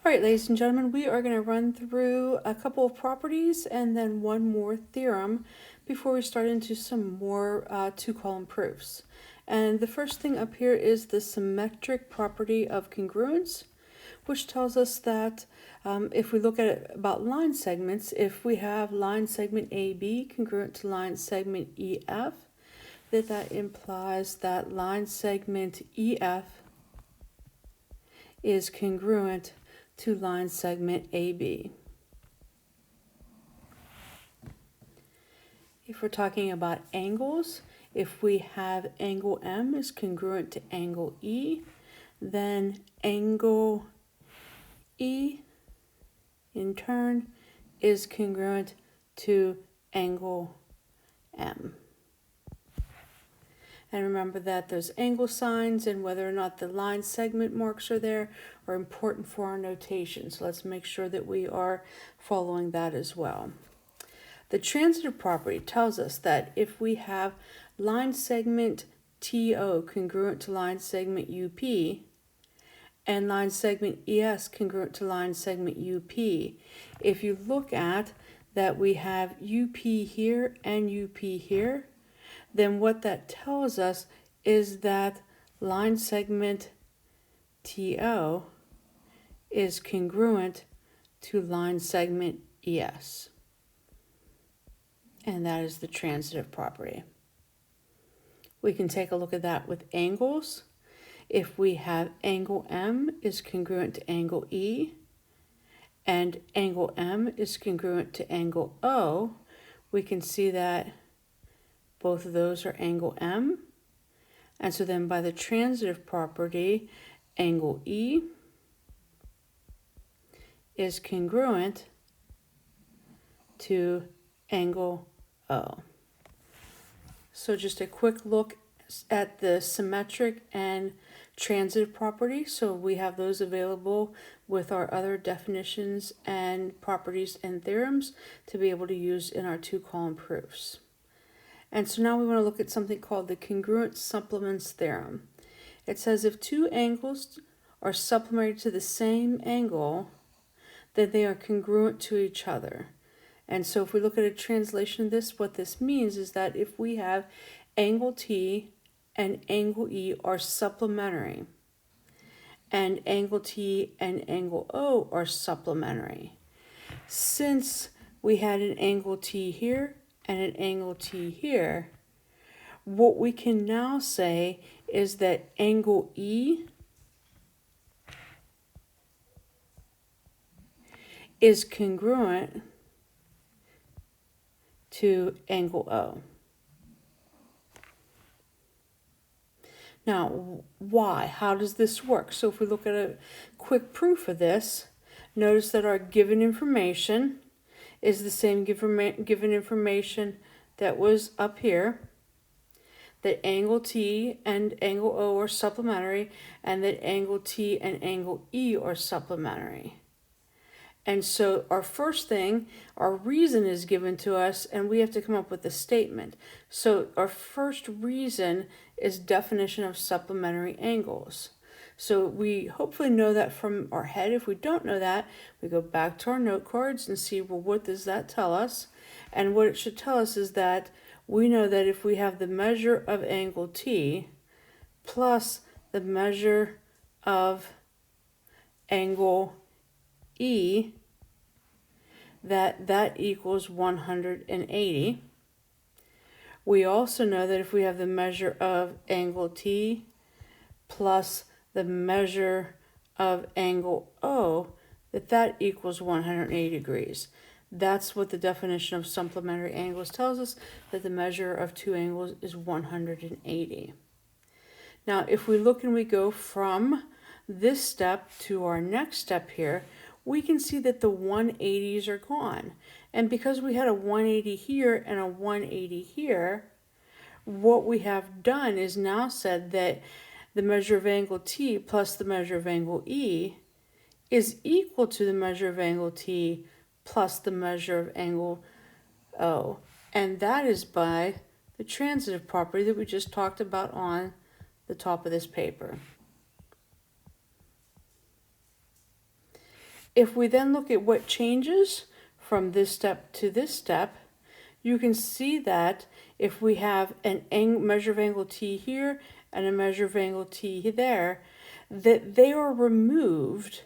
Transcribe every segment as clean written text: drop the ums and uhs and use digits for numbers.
right, ladies and gentlemen, we are going to run through a couple of properties and then one more theorem before we start into some more two-column proofs. And the first thing up here is the symmetric property of congruence, which tells us that if we look at it about line segments, if we have line segment AB congruent to line segment EF, that implies that line segment EF is congruent to line segment AB. If we're talking about angles, if we have angle M is congruent to angle E, then angle E in turn is congruent to angle M. And remember that those angle signs and whether or not the line segment marks are there are important for our notation. So let's make sure that we are following that as well. The transitive property tells us that if we have line segment TO congruent to line segment UP and line segment ES congruent to line segment UP, if you look at that we have UP here and UP here, then what that tells us is that line segment TO is congruent to line segment ES. And that is the transitive property. We can take a look at that with angles. If we have angle M is congruent to angle E, and angle M is congruent to angle O, we can see that both of those are angle M. And so then by the transitive property, angle E is congruent to angle O. So just a quick look at the symmetric and transitive property. So we have those available with our other definitions and properties and theorems to be able to use in our two-column proofs. And so now we want to look at something called the congruent supplements theorem. It says if two angles are supplementary to the same angle, then they are congruent to each other. And so if we look at a translation of this, what this means is that if we have angle T and angle E are supplementary, and angle T and angle O are supplementary, since we had an angle T here and an angle T here, what we can now say is that angle E is congruent to angle O. Now, why? How does this work? So if we look at a quick proof of this, notice that our given information is the same given information that was up here, that angle T and angle O are supplementary, and that angle T and angle E are supplementary. And so our first thing, our reason is given to us, and we have to come up with a statement. So our first reason is definition of supplementary angles. So we hopefully know that from our head. If we don't know that, we go back to our note cards and see, well, what does that tell us? And what it should tell us is that we know that if we have the measure of angle T plus the measure of angle E, that equals 180. We also know that if we have the measure of angle T plus the measure of angle O, that equals 180 degrees. That's what the definition of supplementary angles tells us, that the measure of two angles is 180. Now, if we look and we go from this step to our next step here, we can see that the 180s are gone. And because we had a 180 here and a 180 here, what we have done is now said that the measure of angle T plus the measure of angle E is equal to the measure of angle T plus the measure of angle O. And that is by the transitive property that we just talked about on the top of this paper. if we then look at what changes from this step to this step, you can see that if we have an measure of angle t here and a measure of angle t there, that they are removed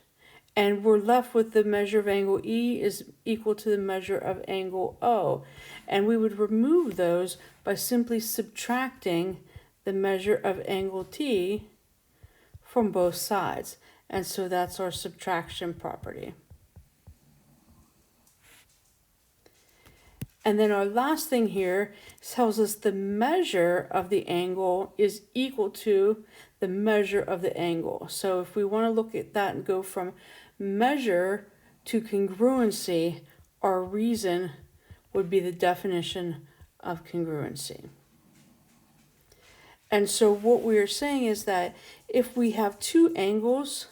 and we're left with the measure of angle E is equal to the measure of angle O. And we would remove those by simply subtracting the measure of angle T from both sides. And so that's our subtraction property. And then our last thing here tells us the measure of the angle is equal to the measure of the angle. So if we want to look at that and go from measure to congruency, our reason would be the definition of congruency. And so what we are saying is that if we have two angles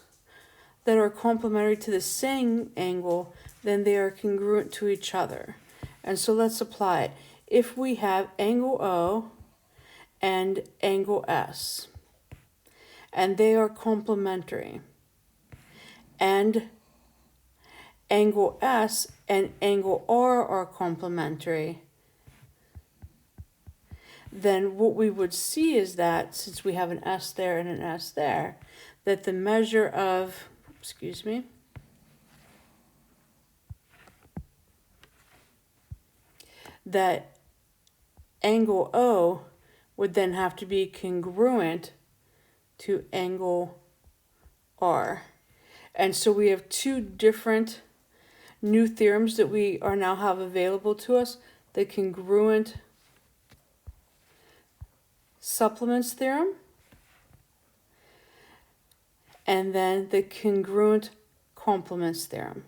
that are complementary to the same angle, then they are congruent to each other. And so let's apply it. If we have angle O and angle S, and they are complementary, and angle S and angle R are complementary, then what we would see is that, since we have an S there and an S there, that the measure of, that angle O would then have to be congruent to angle R. And so we have two different new theorems that we are now have available to us: the congruent supplements theorem and then the congruent complements theorem.